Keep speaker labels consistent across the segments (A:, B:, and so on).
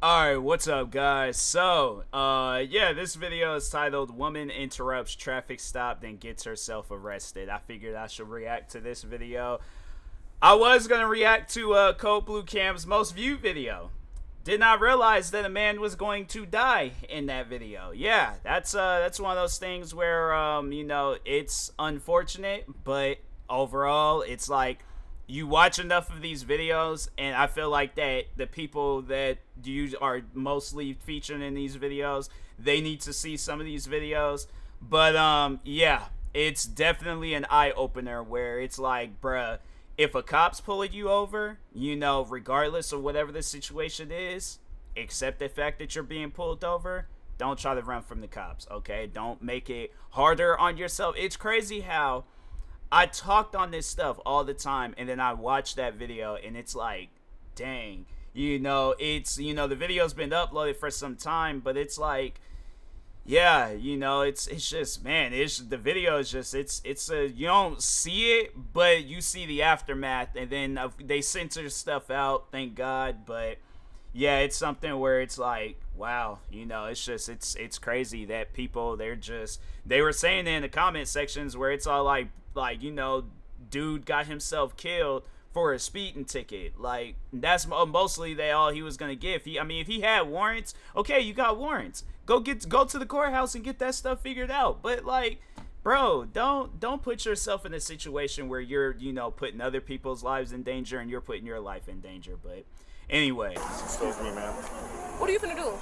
A: Alright, what's up guys? So, yeah, this video is titled Woman Interrupts Traffic Stop Then Gets Herself Arrested. I figured I should react to this video. I was gonna react to Code Blue Cam's most viewed video. Did not realize that a man was going to die in that video. Yeah, that's one of those things where, you know, it's unfortunate, but overall, it's like, you watch enough of these videos, and I feel like that the people that you are mostly featuring in these videos, they need to see some of these videos. But yeah, it's definitely an eye-opener where it's like, bruh, if a cop's pulling you over, you know, regardless of whatever the situation is, accept the fact that you're being pulled over. Don't try to run from the cops, okay? Don't make it harder on yourself. It's crazy how I talked on this stuff all the time, and then I watched that video, and it's like, dang, you know, it's, you know, the video's been uploaded for some time, but it's like, yeah, you know, it's just, man, the video is just, it's a, you don't see it, but you see the aftermath, and then they censor stuff out, thank God, but yeah, it's something where it's like, wow, you know, it's just, it's crazy that people, they were saying in the comment sections where it's all like, you know, dude got himself killed for a speeding ticket. Like, that's mostly all he was gonna get. I mean, if he had warrants, okay, you got warrants. Go to the courthouse and get that stuff figured out. But like, bro, don't put yourself in a situation where you're, you know, putting other people's lives in danger and you're putting your life in danger. But anyway,
B: excuse me, ma'am.
C: What are you finna do?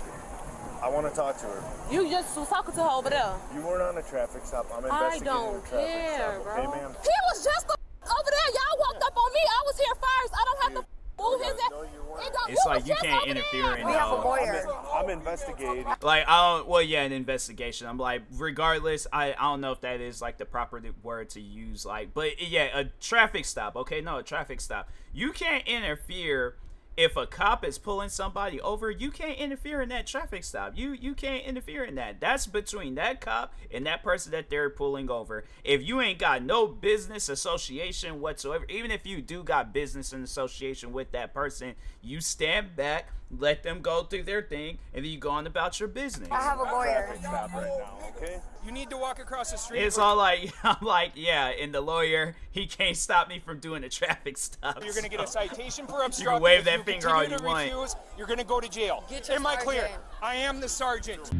B: I want to talk to her.
C: You just was talking to her over there.
B: You weren't on a traffic stop. I'm investigating a traffic stop.
C: Bro.
B: Okay, ma'am?
C: He was just over there. Y'all walked up on me. I was here first. I don't have to move his ass.
B: No, you weren't.
A: It's like you can't interfere in.
C: We have a lawyer.
B: I'm investigating.
A: Like, I don't. Well, yeah, an investigation. I'm like, regardless, I don't know if that is like the proper word to use. Like, but yeah, a traffic stop. Okay, no, a traffic stop. You can't interfere. If a cop is pulling somebody over, you can't interfere in that traffic stop. You can't interfere in that. That's between that cop and that person that they're pulling over. If you ain't got no business association whatsoever, even if you do got business and association with that person, you stand back, let them go through their thing, and then you go on about your business.
C: I have a lawyer.
B: Traffic stop right now, okay?
D: You need to walk across the street.
A: It's all like, I'm like, yeah, and the lawyer, he can't stop me from doing a traffic stop.
D: You're going to get a citation for obstructing.
A: You can wave that finger all you want.
D: You're going to go to jail. Am I clear? I am the sergeant.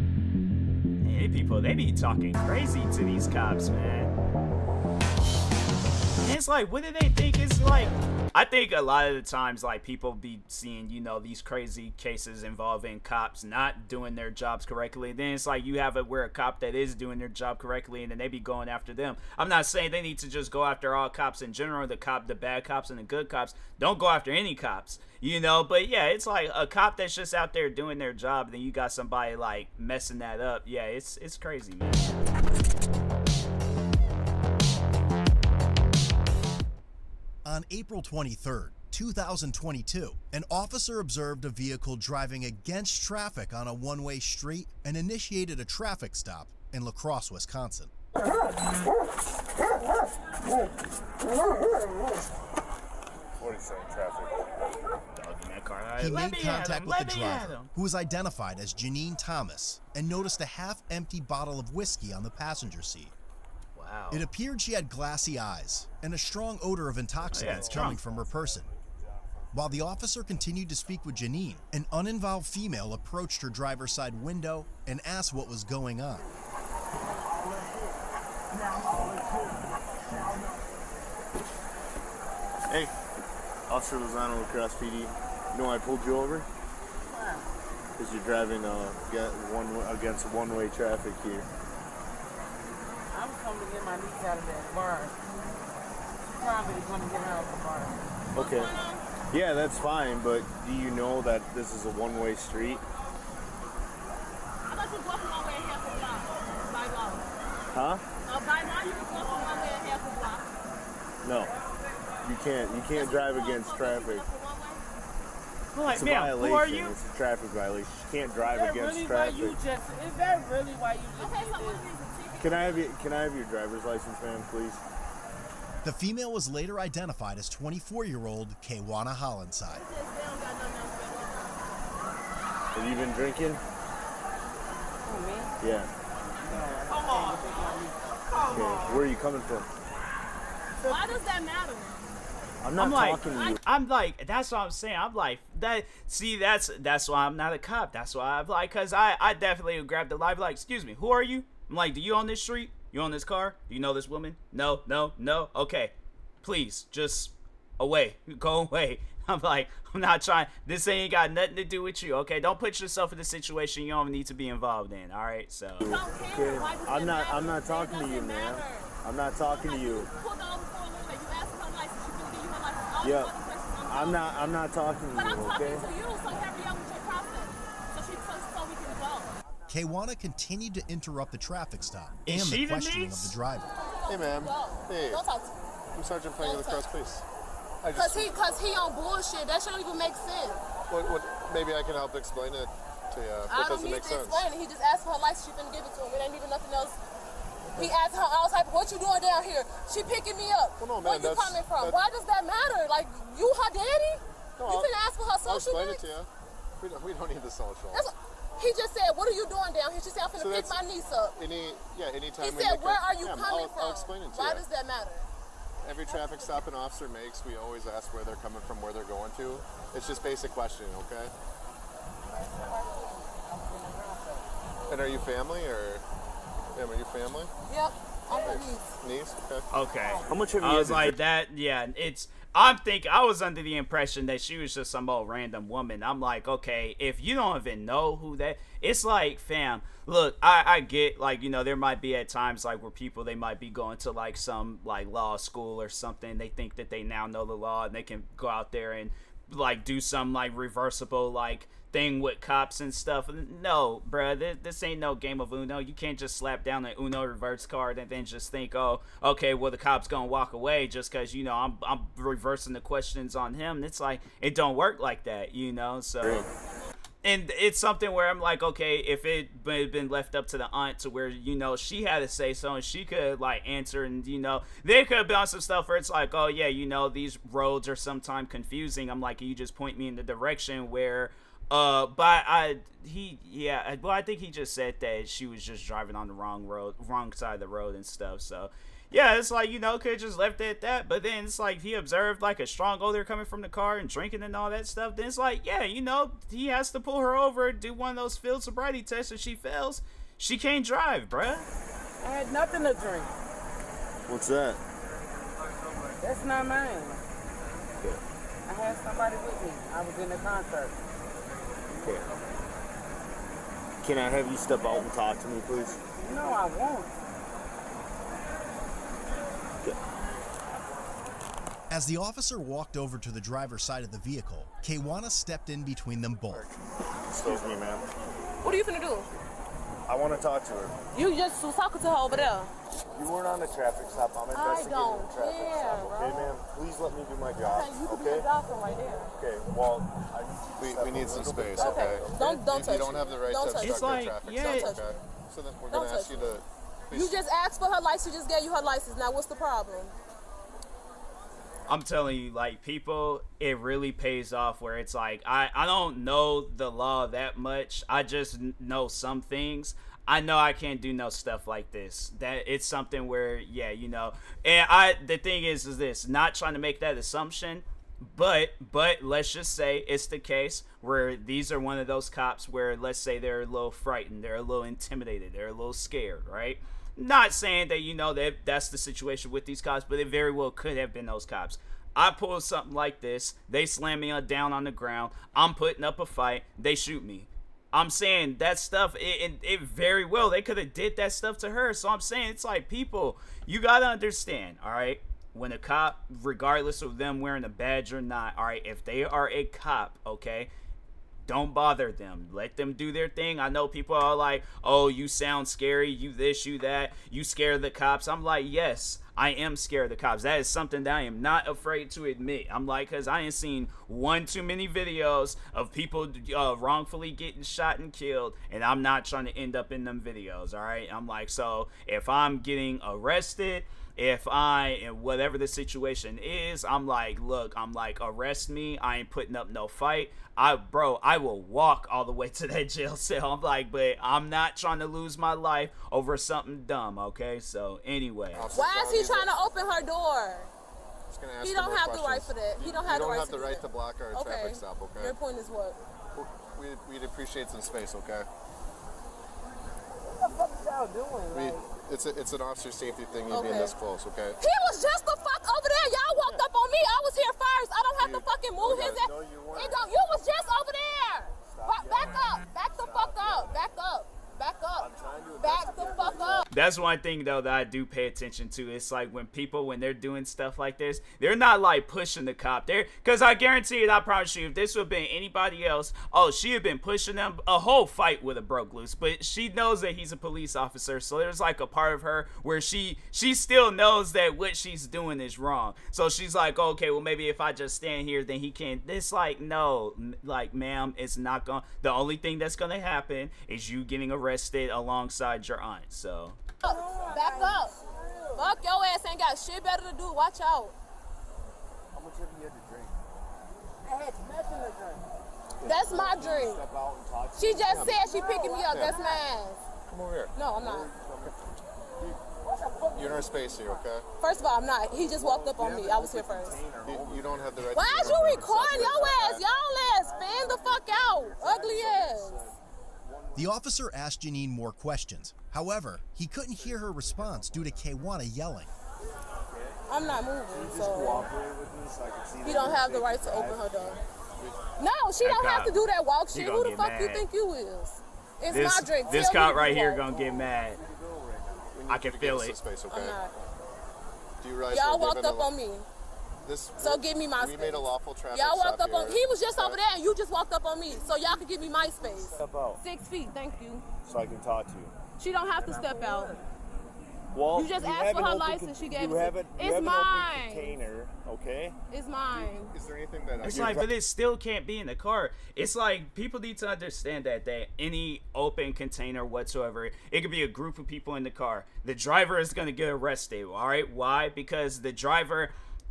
A: Hey, people, they be talking crazy to these cops, man. And it's like, what do they think? It's like, I think a lot of the times, like, people be seeing, you know, these crazy cases involving cops not doing their jobs correctly. Then it's like you have it where a cop that is doing their job correctly, and then they be going after them. I'm not saying they need to just go after all cops in general, the bad cops and the good cops. Don't go after any cops, you know. But yeah, it's like a cop that's just out there doing their job, and then you got somebody like messing that up. Yeah, it's crazy, man.
E: On April 23rd, 2022, an officer observed a vehicle driving against traffic on a one-way street and initiated a traffic stop in La Crosse, Wisconsin.
B: What is saying, traffic?
E: He made contact with the driver, who was identified as Janine Thomas, and noticed a half-empty bottle of whiskey on the passenger seat.
A: Wow.
E: It appeared she had glassy eyes and a strong odor of intoxicants coming from her person. While the officer continued to speak with Janine, an uninvolved female approached her driver's side window and asked what was going on.
B: Hey, Officer Lozano, La Crosse PD. You know why I pulled you over? Because you're driving against one-way traffic here.
F: I'm coming to get my niece out of that bar. Probably going to get her out of the bar.
B: Okay. Yeah, that's fine, but do you know that this is a one-way street?
C: I thought you was walking one way and half a block. By law.
B: Huh?
C: By law, you was walking one way and half a block.
B: No. You can't drive against traffic.
A: Like,
B: It's a
A: ma'am,
B: violation.
A: who are you?
B: It's a traffic violation. You can't drive against traffic.
F: Is that really why you just
C: Okay,
F: did
C: so what
F: this?
C: is the ticket?
B: Can I have your driver's license, ma'am, please?
E: The female was later identified as 24-year-old Kaywana Hollenside.
B: Have you been drinking?
F: Who, me?
B: Yeah.
F: Come on.
B: Okay. Where are you coming from?
C: Why does that matter?
B: I'm not talking to you.
A: I'm like, that's what I'm saying. I'm like, that. See, that's why I'm not a cop. That's why I'm like, cause I definitely would grab the live. Like, excuse me, who are you? I'm like, do you own this street? You own this car? Do you know this woman? No, no, no. Okay, please, just away. Go away. I'm like, I'm not trying. This ain't got nothing to do with you. Okay, don't put yourself in a situation you don't need to be involved in. All right, so.
B: Okay. I'm not talking to you, man. I'm not talking to you. Yeah. I'm not talking to you,
C: But I'm talking
B: okay?
C: to you, so hurry up with your process. So we can go.
E: Kwana continued to interrupt the traffic stop and
A: Is
E: the
A: she the
E: questioning of
A: niece?
E: the driver.
B: Hey, ma'am. Hey.
C: Don't talk to me.
B: I'm Sergeant Frank of the Cross Police.
C: Cause he on bullshit. That shit don't even make sense.
B: What, maybe I can help explain it to you.
C: I don't need to explain it. He just asked for her license. She finna give it to him. It ain't even nothing else. He asked her, I was like, what you doing down here? She picking me up.
B: Well, no,
C: Where
B: man,
C: you coming from? Why does that matter? Like, you her daddy?
B: No,
C: you finna ask for her
B: I'll
C: social
B: explain
C: next?
B: it to you. We don't need the social.
C: He just said, what are you doing down here? She said, I'm finna pick my niece up.
B: Anytime
C: He said, where are you coming from?
B: I'll explain it to
C: Why
B: you.
C: does that matter?
B: Every traffic stop an officer makes, we always ask where they're coming from, where they're going to. It's just basic questioning, okay? And are you family, or... Are you family?
C: Yep. I'm her niece.
B: Niece? Okay.
A: Okay.
B: How much have you
A: I was
B: had to
A: like
B: drink?
A: that. Yeah, I was under the impression that she was just some old random woman. I'm like, okay, if you don't even know who that, it's like, fam, look, I get, like, you know, there might be at times like where people, they might be going to like some like law school or something. They think that they now know the law and they can go out there and like do some like reversible like thing with cops and stuff. No, bruh, this ain't no game of Uno. You can't just slap down an Uno reverse card and then just think, oh, okay, well, the cop's gonna walk away just because, you know, I'm reversing the questions on him. It's like, it don't work like that, you know, so... And it's something where I'm like, okay, if it had been left up to the aunt to where, you know, she had to say so and she could, like, answer and, you know, they could have been on some stuff where it's like, oh, yeah, you know, these roads are sometimes confusing. I'm like, you just point me in the direction where... but I think he just said that she was just driving on the wrong side of the road and stuff. So, yeah, it's like, you know, could have just left it at that. But then it's like he observed like a strong odor coming from the car and drinking and all that stuff. Then it's like, yeah, you know, he has to pull her over, do one of those field sobriety tests. If she fails, she can't drive, bruh.
F: I had nothing to drink.
B: What's that?
F: That's not mine. I had somebody with me. I was in the concert.
B: Okay. Can I have you step out and talk to me, please?
F: No, I won't.
E: As the officer walked over to the driver's side of the vehicle, Kwana stepped in between them both.
B: Excuse me, ma'am.
C: What are you finna do?
B: I want to talk to her.
C: You just was talking to her over there.
B: You weren't on the traffic stop. I'm investigating the traffic stop. Okay, ma'am? Please let me do my job.
C: Okay, you can do your job from right there.
B: Okay, well, we need some space, okay?
C: Don't touch
B: You don't have the right to obstruct
A: It's
B: the
A: like,
B: traffic
A: yeah.
B: stop, okay? So then we're going to ask you to...
C: You just asked for her license. She just gave you her license. Now, what's the problem?
A: I'm telling you, like, people, it really pays off where it's like, I don't know the law that much. I just know some things. I know I can't do no stuff like this. That it's something where, yeah, you know. And the thing is this, not trying to make that assumption, but let's just say it's the case where these are one of those cops where, let's say they're a little frightened, they're a little intimidated, they're a little scared, right? Not saying that, you know, that's the situation with these cops, but it very well could have been those cops. I pull something like this, they slam me down on the ground, I'm putting up a fight, they shoot me. I'm saying that stuff, it very well, they could have did that stuff to her. So I'm saying, it's like, people, you got to understand, all right? When a cop, regardless of them wearing a badge or not, all right, if they are a cop, okay, don't bother them. Let them do their thing. I know people are like, oh, you sound scary, you this, you that, you scared the cops. I'm like, yes, I am scared of the cops. That is something that I am not afraid to admit. I'm like, because I ain't seen one too many videos of people wrongfully getting shot and killed, and I'm not trying to end up in them videos, all right? I'm like, so if I'm getting arrested, if whatever the situation is, I'm like, look, I'm like, arrest me. I ain't putting up no fight. I will walk all the way to that jail cell. I'm like, but I'm not trying to lose my life over something dumb, okay? So anyway.
C: Why is he trying to open her door? He don't have the right for that. He don't have the right
B: to block our traffic stop, okay?
C: Your point is what?
B: We'd appreciate some space, okay?
F: What the fuck is y'all doing?
B: It's an officer safety thing, you being this close, okay?
C: He was just the fuck over there. Y'all walked up on me. I was here first. I don't have to fucking move his ass.
B: No, you weren't.
C: You was just over there. Back up. Back the fuck up. Back up. Back up. Back the fuck up.
A: That's one thing though that I do pay attention to. It's like when they're doing stuff like this, they're not like pushing the cop there, because I guarantee it, I promise you, if this would have been anybody else, oh, she had been pushing them, a whole fight would have broke loose. But she knows that he's a police officer, so there's like a part of her where she still knows that what she's doing is wrong. So she's like, okay, well maybe if I just stand here, then he can't. It's like, no, like, ma'am, it's not gonna. The only thing that's gonna happen is you getting arrested alongside your aunt. So
C: back up. Fuck, your ass ain't got shit better to do. Watch out.
B: How much have you had to drink?
F: I had nothing to drink.
C: That's my drink.
B: Step out and talk to
C: She
B: me.
C: just said she picking me up. That's mine.
B: Come over here.
C: No, I'm not.
B: You're in our space here, okay?
C: First of all, I'm not. He just walked up on me. I was here first.
B: You don't have the right.
C: Why is you recording your ass? Y'all ass. Fan the fuck out. Ugly ass.
E: The officer asked Janine more questions. However, he couldn't hear her response due to Kwana yelling.
C: I'm not moving, so he don't have the right to open her door. No, she don't have to do that walk shit. Who the fuck you think you is? It's my drink.
A: This cop right here gonna get mad. I can feel it.
B: Space, okay?
C: I'm not.
B: Do you realize
C: Y'all walked up on me. So give me my space.
B: We made a lawful traffic
C: Y'all walked
B: stop
C: up on.
B: here.
C: He was just over there, and you just walked up on me. So y'all can give me my space.
B: Step out.
C: 6 feet, thank you.
B: So I can talk to you.
C: She don't have to step out.
B: Well,
C: you just asked for her license. She gave it. It's mine.
B: Container, okay?
C: It's mine.
B: Is there anything that
A: it's like, but it still can't be in the car. It's like people need to understand that any open container whatsoever, it could be a group of people in the car. The driver is gonna get arrested. All right, why? Because the driver,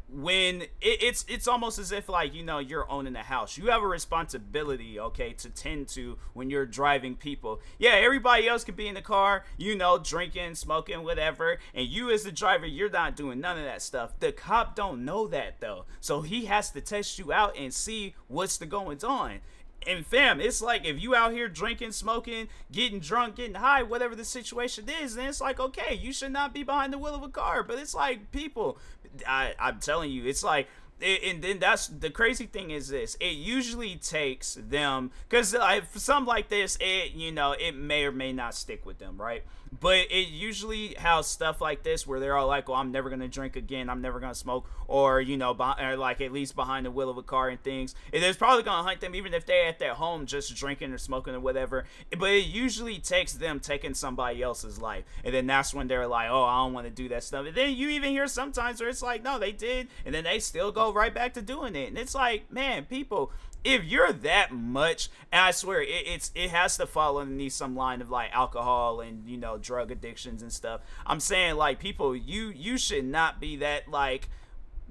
A: when it's almost as if, like, you know, you're owning a house. You have a responsibility, okay, to tend to when you're driving people. Yeah, everybody else could be in the car, you know, drinking, smoking, whatever, and you as the driver, you're not doing none of that stuff. The cop don't know that though, so he has to test you out and see what's the goings on. And fam, it's like if you out here drinking, smoking, getting drunk, getting high, whatever the situation is, then it's like, okay, you should not be behind the wheel of a car. But it's like, people, I'm telling you, it's like, and then that's the crazy thing is this, it usually takes them, because for something like this, you know, it may or may not stick with them, right? But it usually has stuff like this where they're all like, well, I'm never gonna drink again, I'm never gonna smoke, or, you know, or like at least behind the wheel of a car and things. And it's probably gonna hunt them even if they're at their home just drinking or smoking or whatever. But it usually takes them taking somebody else's life, and then that's when they're like, oh, I don't want to do that stuff. And then you even hear sometimes where it's like, no, they did, and then they still go right back to doing it. And it's like, man, people, if you're that much, and I swear it has to fall underneath some line of like alcohol and, you know, drug addictions and stuff. I'm saying, like, people, you should not be that, like,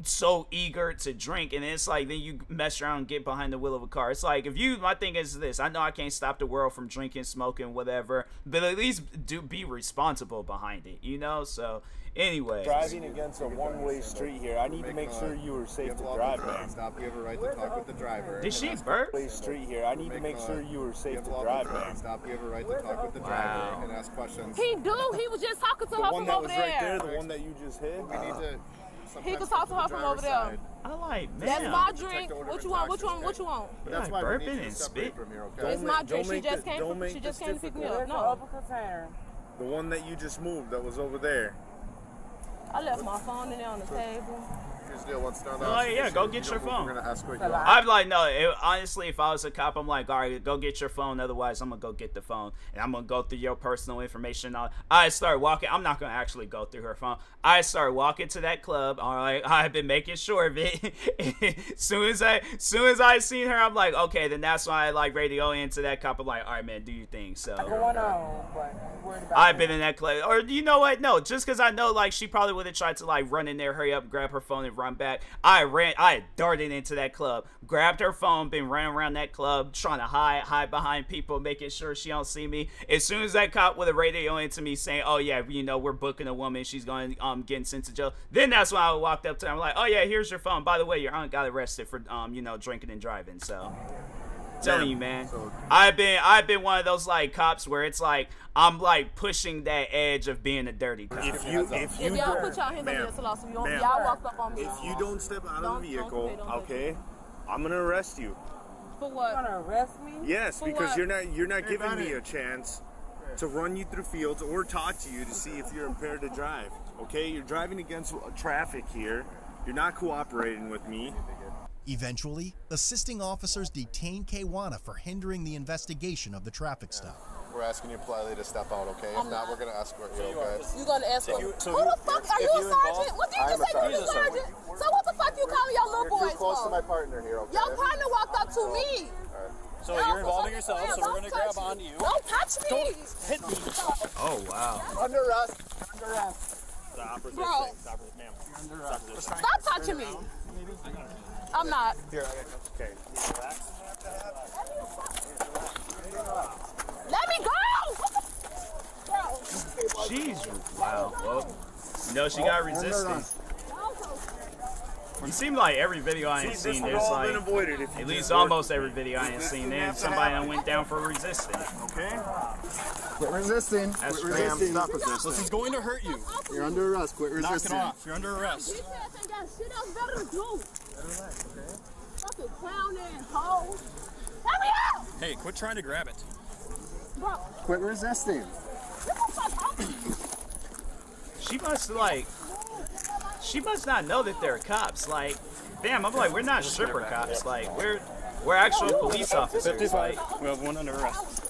A: so eager to drink, and it's like then you mess around and get behind the wheel of a car. It's like, if you, my thing is this, I know I can't stop the world from drinking, smoking, whatever, but at least do be responsible behind it, you know? So anyway,
G: driving against a one-way street here, I need to make sure you are safe to drive there.
B: Stop. You have a right to talk with the driver.
A: Did she burp?
G: One-way street here, I need to make sure you are safe to drive there.
B: Stop. You have a right to talk with the driver and ask questions.
C: He do. He was just talking to her from over there.
G: Right there, the one that you just hit.
B: We need to.
C: He can talk to her from over there.
A: I like, man.
C: That's my drink. What you want? What you want? What you want?
B: That's why
A: burping and spit.
C: It's my drink. She just came to pick me up. No.
G: The one that you just moved that was over there.
C: I left my phone in there on the table.
B: Here's the deal. Once done,
A: yeah, go get your phone.
B: We're gonna escort you.
A: I'm like, no. Honestly, if I was a cop, I'm like, all right, go get your phone. Otherwise, I'm gonna go get the phone, and I'm gonna go through your personal information. I start walking. I'm not gonna actually go through her phone. I start walking to that club. All right, I've been making sure of it. soon as I seen her, I'm like, okay, then that's why I like ready to go into that cop. I'm like, all right, man, do your thing. So I've been in that club, or you know what? No, just because I know like she probably would have tried to like run in there, hurry up, grab her phone, and run back. I darted into that club, grabbed her phone, been running around that club trying to hide behind people, making sure she don't see me. As soon as that cop with a radio into me saying, oh yeah, you know, we're booking a woman, she's going getting sent to jail, then that's when I walked up to her. I'm like, oh yeah, here's your phone, by the way, your aunt got arrested for you know, drinking and driving. So telling you, man, I've been one of those like cops where it's like I'm like pushing that edge of being a dirty cop.
C: If y'all put y'all hands on me, so y'all walk up on me.
B: If you don't step out of the vehicle, okay, I'm gonna arrest you.
C: For what?
F: You're gonna arrest me?
B: Yes,
C: For
B: because
C: what?
B: you're not giving me a chance to run you through fields or talk to you to see if you're impaired to drive. Okay, you're driving against traffic here. You're not cooperating with me.
E: Eventually, assisting officers detain Kwana for hindering the investigation of the traffic stop.
B: We're asking you politely to step out, okay? If not, we're going to escort you, okay?
C: You gonna escort me? Who the fuck? Are you a sergeant? What did you just say? You a sergeant? So what the fuck you calling your little boys for?
B: You're too close to my partner here, okay?
C: Your partner walked up to me.
G: So you're involving yourself, so we're gonna grab onto you.
C: Don't touch me!
G: Hit me.
A: Oh wow.
B: Under arrest.
G: Under arrest. Stop resisting.
C: Bro.
G: Stop resisting. Ma'am. You're under arrest.
C: Stop touching me. I'm not.
B: Here, okay.
C: Let me go!
A: Jeez. Wow. Well, you know she got resistance. It seemed like every video I ain't seen, there's like at least almost every video I ain't seen, then somebody that went down for resisting.
B: Okay. Quit resisting.
A: That's
B: Quit resisting. Stop resisting.
G: This is going to hurt you.
B: You're under arrest. Quit resisting.
G: Knock it off. You're under arrest.
C: Shit else better to do. Fucking clown ass hoe. Let me out!
G: Hey, quit trying to grab it.
C: Bro.
B: Quit resisting.
A: She must not know that they're cops. Like, damn, I'm like, we're not stripper cops. Like, we're actual police officers. Like,
G: we have one under arrest.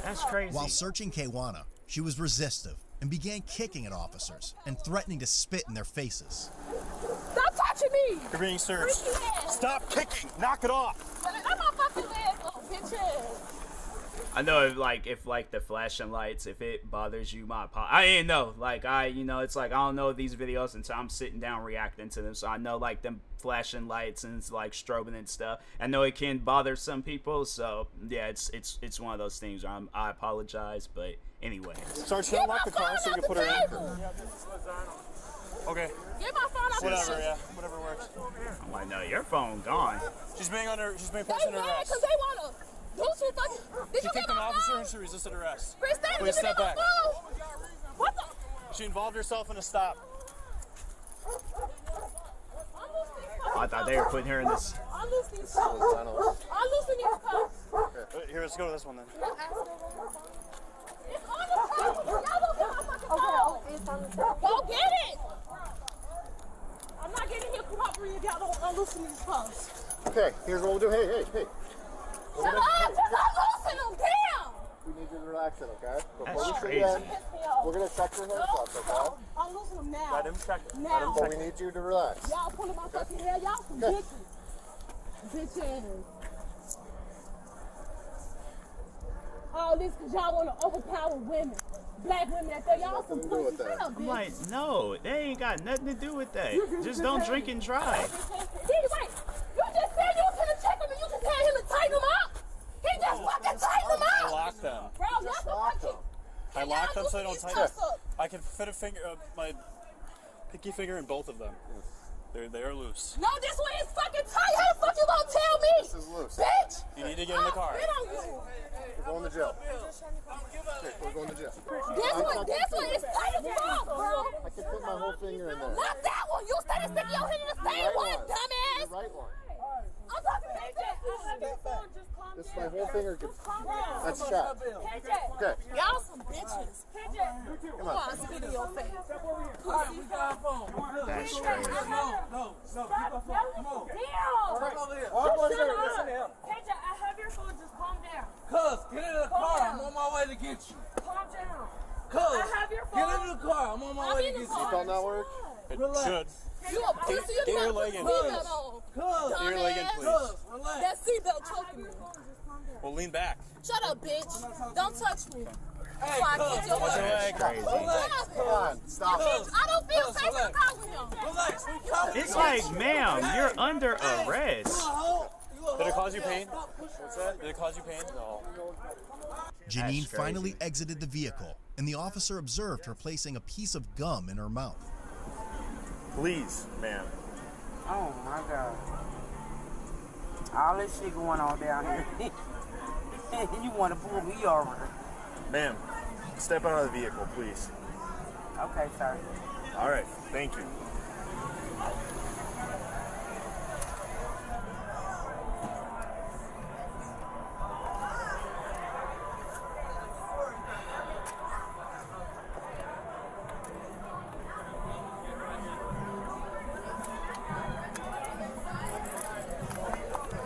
A: That's crazy.
E: While searching Kwana, she was resistive and began kicking at officers and threatening to spit in their faces.
C: Stop touching me!
G: You're being searched. Stop kicking! Knock it off!
C: I'm not fucking legs off, bitches.
A: I know if the flashing lights, if it bothers you, I didn't know. Like you know, it's like I don't know these videos until I'm sitting down reacting to them. So I know like them flashing lights and like strobing and stuff. I know it can bother some people. So yeah, it's one of those things where I apologize, but anyway.
G: Sergeant, unlock the car so you can put her in. Okay.
C: Get my phone off
G: Whatever,
C: the
G: yeah. Whatever works.
A: I'm like, no, your phone gone.
G: She's being placed under arrest.
C: Because they want to do some fucking... Did you
G: She kicked
C: get
G: an
C: my
G: officer
C: phone?
G: and she resisted arrest.
C: Please
G: step back.
C: What the...
G: She involved herself in a stop.
A: I thought they were putting her in this.
C: I'll lose these cups. I'll loosen these cups.
G: Here, let's go to this one then.
C: It's on the table. Y'all don't get my fucking phone. It's on the table. Go get it. I'm not getting here cooperating if y'all don't unloosen these cups.
B: Okay, here's what we'll do. Hey.
C: Shut up, just unloosen them. Damn.
B: We need you to relax it, okay?
A: That's
B: Before we
A: crazy.
B: sit in, we're going to check your handcuffs, okay?
C: I'm losing them now.
G: Let him check it.
C: Now.
B: But we need you to relax.
C: Y'all pulling my fucking hair. Y'all some bitches. Bitch ass. All this because y'all want to overpower women. Black women out there. Y'all some pussy. Shut up, bitch.
A: I'm like, no, they ain't got nothing to do with that. Just don't drink and drive.
C: Wait, you just said you was going to check him and you just had him to tighten him up? He just fucking tightened him
G: I
C: up!
G: locked them.
C: Bro, y'all some fucking...
G: I locked them so they don't
C: these
G: tighten.
C: cuffs up.
G: I can fit a finger, my pinky finger in both of them. They are loose.
C: No, this one is fucking tight. How the fuck you gonna tell me?
B: This is loose.
C: Bitch!
G: You need to get in the car.
C: Get on you.
B: We're going to jail. Okay, we're going to jail.
C: This one is tight as fuck, bro.
B: I can put my whole finger in there.
C: Not that one. You started sticking your hand in the same one, dumbass.
B: The right one.
C: I'm talking about that.
B: This is my whole finger. That's shot. Okay.
C: Y'all some bitches. Come on, spit in your face. Pussy.
A: That's crazy.
H: No, keep up phone. Come on.
F: Damn.
H: Come over here.
F: Listen to him. KJ, I have your phone. Just calm down.
H: Cuz, get in the car. I'm on my way to get you.
F: Calm down.
H: Cuz,
F: I have your phone.
H: get in the car. I'm on my way to get you.
B: Seatbelt not work?
G: It
H: Relax.
G: should.
C: You a pussy. You
G: Get your
C: don't
G: leg
C: put
G: in.
C: seatbelt on.
H: Cuz,
G: Get your leg in,
C: Dumbass.
G: please.
H: cuz, relax.
C: That seatbelt choking me.
G: Well, lean back.
C: Shut up, bitch. Don't touch me.
H: Hey,
C: Before I
H: cuz,
C: kick your
H: relax.
C: ass.
A: That's crazy.
H: Relax.
B: Come on, stop.
C: I don't feel
H: Cuz,
C: safe to
H: relax.
C: talk with him.
H: Relax. We coming.
A: It's like, ma'am, you're under arrest.
G: Did it cause you pain? What's that? Did it cause you pain? No.
E: Janine
A: That's
E: finally
A: crazy.
E: exited the vehicle, and the officer observed her placing a piece of gum in her mouth.
B: Please, ma'am.
F: Oh my God. All this shit going on down here. You want to pull me over?
B: Ma'am, step out of the vehicle, please.
F: Okay, sir.
B: All right, thank you.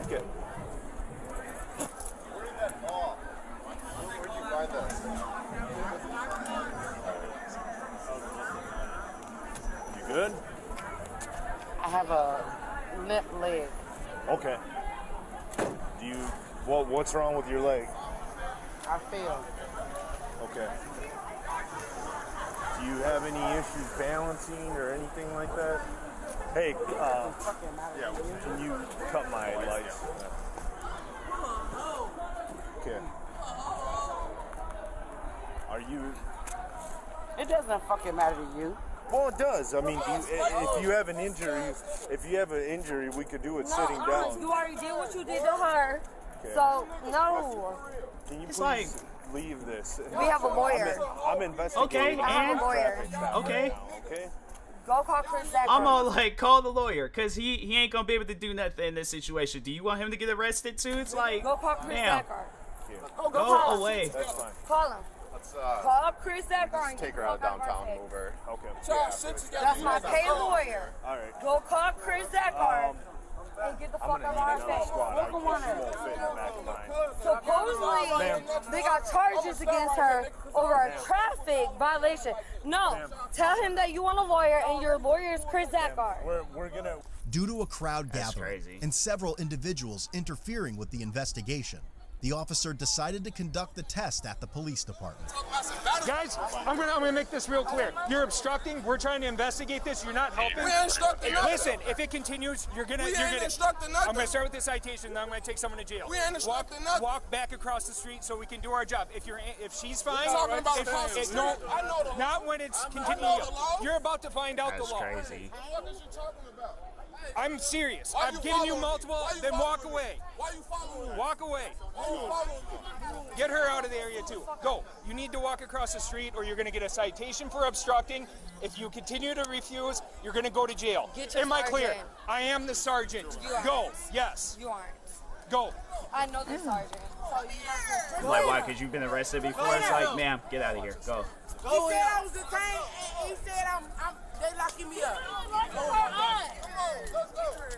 B: Okay. Where did that fall? Where'd you find that? You good?
F: I have a limp leg.
B: Okay. Do you? What's wrong with your leg?
F: I feel.
B: Okay. Do you have any issues balancing or anything like that? Hey, yeah. Can you cut my lights? Okay. Are you?
F: It doesn't fucking matter to you.
B: Well, it does. I mean, if you have an injury, we could do it sitting down.
I: You already did what you did to her.
B: Okay.
I: So, no.
B: Can you
A: It's
B: please leave this?
I: We have a lawyer.
B: I'm investigating.
A: Okay,
I: I have
A: and
I: a lawyer.
A: okay.
B: Okay.
I: Go call Chris Zachary.
A: I'm all like, call the lawyer, cause he ain't gonna be able to do nothing in this situation. Do you want him to get arrested too? It's like,
I: Go call Chris
A: damn,
I: Zachary.
B: Oh,
I: Go call
A: go
I: him.
A: away.
B: that's fine.
I: Call him.
B: Let's
I: Call up Chris Zachary and
B: take
I: get
B: her
I: the
B: out
I: fuck
B: downtown,
I: our
B: move her. Okay.
I: That's my paid lawyer.
B: All right.
I: Go call Chris Zachary and get the fuck out of our
B: Another
I: face.
B: squad.
I: Look at one
B: She
I: of
B: won't
I: them.
B: fit in the back of mine.
I: Supposedly, they got charges against her over a traffic violation. No, tell him that you want a lawyer and your lawyer is Chris Zachary.
B: We're gonna.
E: Due to a crowd
A: That's
E: gathering
A: crazy.
E: and several individuals interfering with the investigation, the officer decided to conduct the test at the police department.
D: Guys, I'm gonna make this real clear. You're obstructing. We're trying to investigate this. You're not helping.
H: We ain't instructing nothing.
D: Listen, if it continues, you're gonna.
H: We ain't instructing
D: I'm
H: nothing.
D: gonna start with this citation. Then I'm gonna take someone to jail.
H: We ain't instructing nothing.
D: Walk back across the street so we can do our job. If she's fine.
H: talking about
D: if-
H: across the
D: if-
H: street.
D: no,
H: I know the law.
D: not when it's
H: I
D: continuing.
H: know the law.
D: You're about to find out
A: That's
D: the law.
A: crazy.
H: What is you talking about?
D: I'm serious.
H: Why
D: I'm
H: you
D: giving you
H: following me?
D: multiple.
H: Why you
D: Then walk
H: following me?
D: away.
H: Why you following me?
D: Walk away.
H: Why you following me?
D: Get her out of the area too. Go. You need to walk across the street or you're going to get a citation for obstructing. If you continue to refuse, you're going to go to jail.
I: Get your
D: Am I clear?
I: sergeant.
D: I am the sergeant.
I: You aren't.
D: Go. Yes.
I: You aren't.
D: Go.
I: I know the sergeant. So you
A: Like, why? Cause you've been arrested before. It's like, ma'am, get out of here. Go.
F: He said I was detained, and he said they locking me up.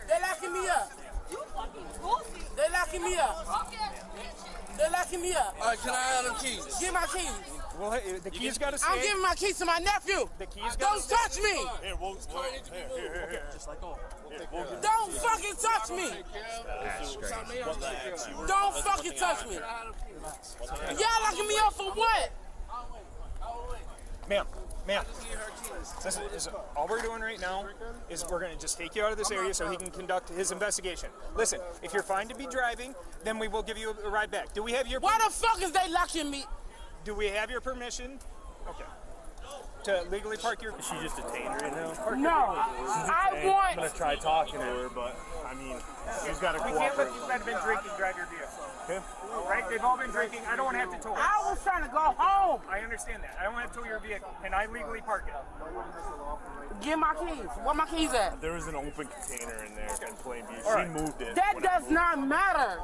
F: They locking me up.
C: You fucking goofy.
F: They locking me up. They locking me up.
H: All right, can I have them keys?
F: Give my keys.
D: Well, hey, the key's got to stay.
F: I'm giving my keys to my nephew.
D: The key's got
F: Don't
D: to stay.
F: touch me.
B: Here, here.
G: Just like go.
F: Don't fucking touch me.
A: That's crazy.
F: Don't fucking touch me. Y'all locking me up for what?
D: Ma'am. Listen, all we're doing right now is we're going to just take you out of this area so he can conduct his investigation. Listen, if you're fine to be driving, then we will give you a ride back. Do we have your?
F: Why the fuck is they locking me?
D: Do we have your permission? Okay. To legally park your.
G: Is she just detained right now?
F: No. I
G: I'm
F: want.
G: gonna try talking to her, but I
B: mean, you've got to
D: We
B: cooperate.
D: can't let these men have been drinking drive your vehicle.
B: Okay.
D: Right? They've all been drinking. I don't want to have to tow it.
F: I was trying to go home.
D: I understand that. I don't want to tow your vehicle. Can I legally park it?
F: Get my keys. Where my keys at?
B: There was an open container in there in plain view. She
D: right.
B: moved it.
F: That does not matter.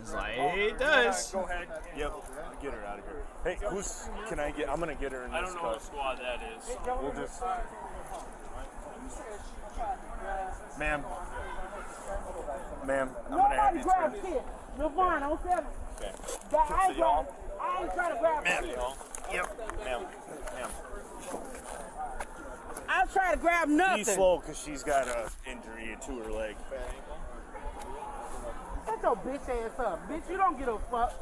A: It's like, it does.
D: Go ahead.
B: Yep. Get her out of here. Hey, can I get? I'm gonna get her in this car.
G: I don't know what squad that is.
B: We'll just. Ma'am, I'm gonna have you
F: grab
B: turn.
F: shit. You're fine. I'm seven.
B: Okay.
F: I ain't trying to grab
B: Ma'am.
F: shit.
B: Yep. Ma'am.
F: I'm trying to grab nothing.
B: Be slow, cause she's got a injury to her leg.
F: Shut your bitch ass up. Bitch, you don't give a fuck.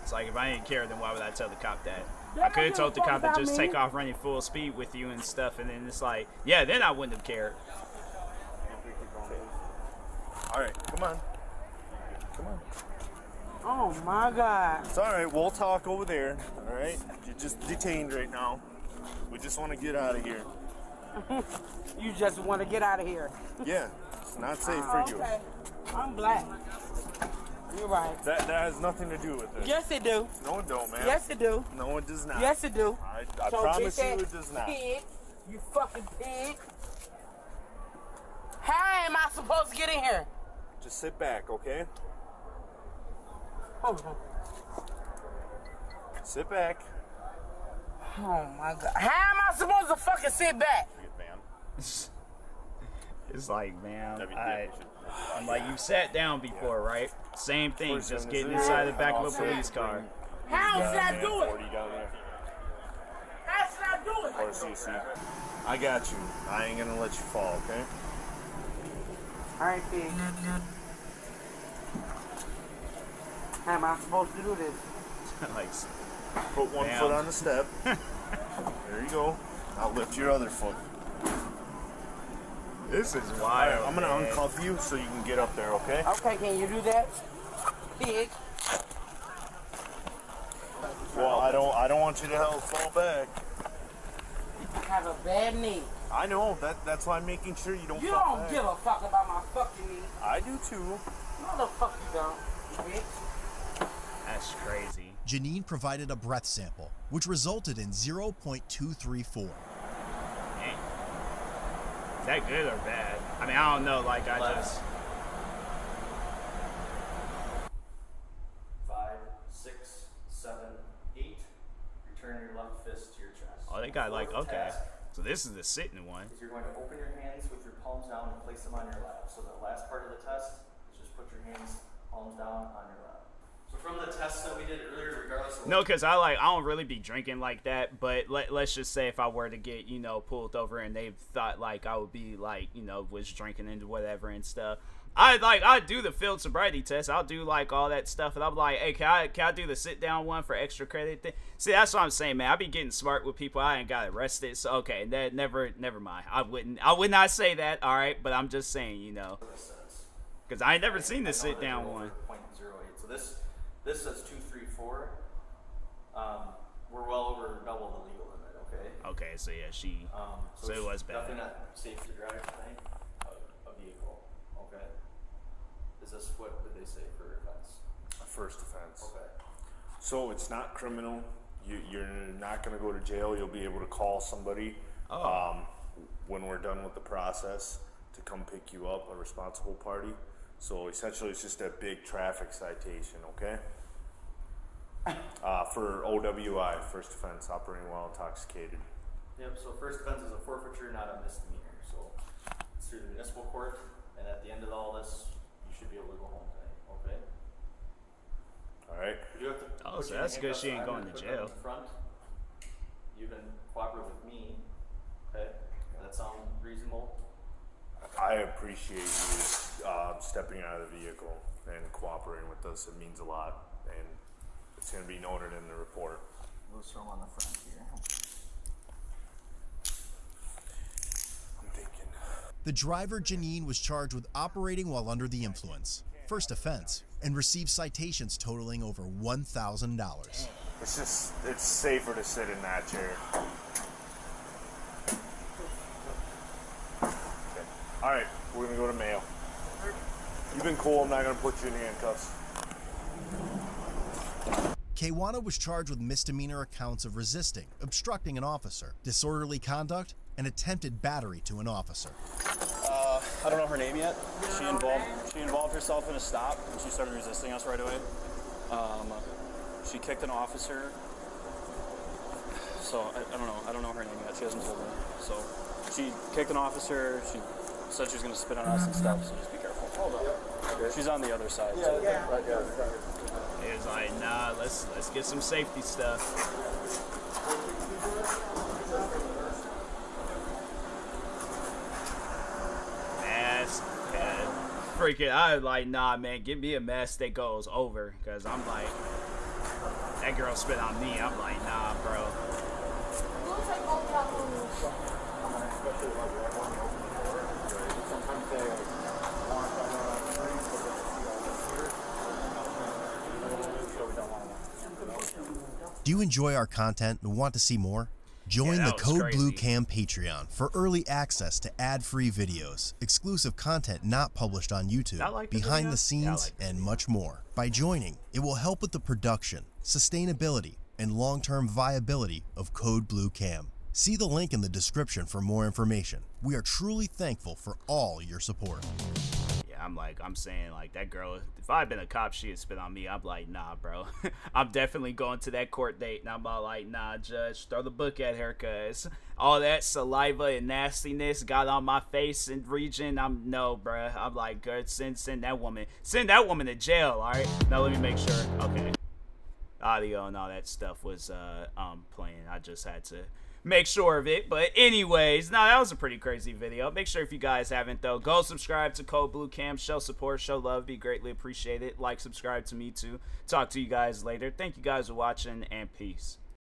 A: It's like, if I didn't care, then why would I tell the cop that?
F: They
A: I could have
F: don't
A: told the
F: give a
A: cop
F: fuck
A: to just
F: about
A: take
F: me.
A: off running full speed with you and stuff, and then it's like, yeah, then I wouldn't have cared.
B: All right, come on.
F: Oh my God.
B: It's all right. We'll talk over there. All right. You're just detained right now. We just want to get out of here.
F: You just want to get out of here.
B: Yeah. It's not safe for you.
F: Okay. I'm black. You're right.
B: That has nothing to do with it.
F: Yes, it do.
B: No, it don't, man.
F: Yes, it do.
B: No, it does not.
F: Yes, it do.
B: I
F: So
B: promise
F: bitch
B: you
F: ass
B: it does not.
F: Pig. You fucking pig. How am I supposed to get in here?
B: Just sit back, okay?
F: Hold on.
B: Sit back.
F: Oh my God. How am I supposed to fucking sit back?
A: It's like, man, I'm like, you sat down before, right? Same thing, just getting inside the back of a police car.
F: How should I do it?
B: 40 down there.
F: How should I do it?
B: Or CC. I got you. I ain't gonna let you fall, okay?
F: All right, pig. How am I supposed to do this?
A: Like,
B: put one foot on the step. There you go. Now lift your other foot.
A: This is wild.
B: I'm gonna uncuff you so you can get up there, okay?
F: Okay, can you do that? Pig.
B: Well, I don't want you to fall back.
F: I have a bad knee.
B: I know. That's why I'm making sure you don't
F: You
B: fall
F: don't
B: back.
F: give a fuck about my fucking knee.
B: I do too.
F: No, the fuck you don't, bitch.
A: That's crazy.
E: Janine provided a breath sample, which resulted in 0.234.
A: Dang. Is that good or bad? I mean, I don't know. Like, I just.
J: 5, 6, 7, 8. Return your left fist to your chest.
A: Oh, they got like,
J: Fourth
A: okay.
J: task
A: So this is the sitting one.
J: is you're going to open your hands with your palms down and place them on your lap. So the last part of the test is just put your hands, palms down on your lap. So from the test that we did earlier, regardless of
A: No, because I don't really be drinking like that, but let's just say if I were to get, pulled over and they thought like I would be like, was drinking and whatever and stuff, I do the field sobriety test. I'll do like all that stuff, and I'm like, hey, can I do the sit down one for extra credit thing? See, that's what I'm saying, man. I be getting smart with people. I ain't got arrested, so okay, that never mind. I would not say that, all right, but I'm just saying, because I ain't never seen the sit down one.
J: 0.08. So this says 234. We're well over double the legal limit. Okay.
A: Okay, so yeah, so it was bad.
J: Definitely not safe to drive tonight. A vehicle. Okay. Is this what did they say for offense?
B: First offense.
J: Okay.
B: So it's not criminal. You're not going to go to jail. You'll be able to call somebody when we're done with the process to come pick you up, a responsible party. So essentially, it's just a big traffic citation, okay? For OWI, first offense, operating while intoxicated.
J: Yep. So first offense is a forfeiture, not a misdemeanor. So it's through the municipal court, and at the end of all this, you should be able to go home tonight. Okay.
B: All right.
J: You have to
A: So that's good she ain't going to jail.
J: In front. You can cooperate with me. Okay. Does that sound reasonable?
B: I appreciate you stepping out of the vehicle and cooperating with us. It means a lot, and it's going to be noted in the report.
J: We'll throw them on the front here.
B: I'm thinking.
E: The driver, Janine, was charged with operating while under the influence, first offense, and received citations totaling over $1,000.
B: It's safer to sit in that chair. Okay. All right, we're gonna go to Mayo. You've been cool. I'm not gonna put you in handcuffs.
E: Kwana was charged with misdemeanor accounts of resisting, obstructing an officer, disorderly conduct, and attempted battery to an officer.
G: I don't know her name yet. She involved herself in a stop, and she started resisting us right away. She kicked an officer. So I don't know. I don't know her name yet. She hasn't told me. So she kicked an officer. She said she was going to spit on us and stuff. So just be careful. Hold on. She's on the other side. Yeah. Right there.
A: He was like, nah, let's get some safety stuff. Mask, freaking, I was like, nah, man, give me a mask that goes over, because I'm like, that girl spit on me. I'm like, nah, bro.
E: Do you enjoy our content and want to see more? Join the Code Blue Cam Patreon for early access to ad-free videos, exclusive content not published on YouTube, behind the scenes, and much more. By joining, it will help with the production, sustainability, and long-term viability of Code Blue Cam. See the link in the description for more information. We are truly thankful for all your support.
A: I'm saying, like, that girl, if I had been a cop, she'd spit on me. I'm like, nah, bro. I'm definitely going to that court date. And I'm all like, nah, judge, throw the book at her, because all that saliva and nastiness got on my face and region. No, bro. I'm like, good, send that woman to jail, all right? Now let me make sure. Okay. Audio and all that stuff was playing. I just had to make sure of it. But anyways, that was a pretty crazy video. Make sure, if you guys haven't though, go subscribe to Code Blue Cam. Show support, show love, be greatly appreciated. Like, subscribe to me too. Talk to you guys later. Thank you guys for watching, and peace.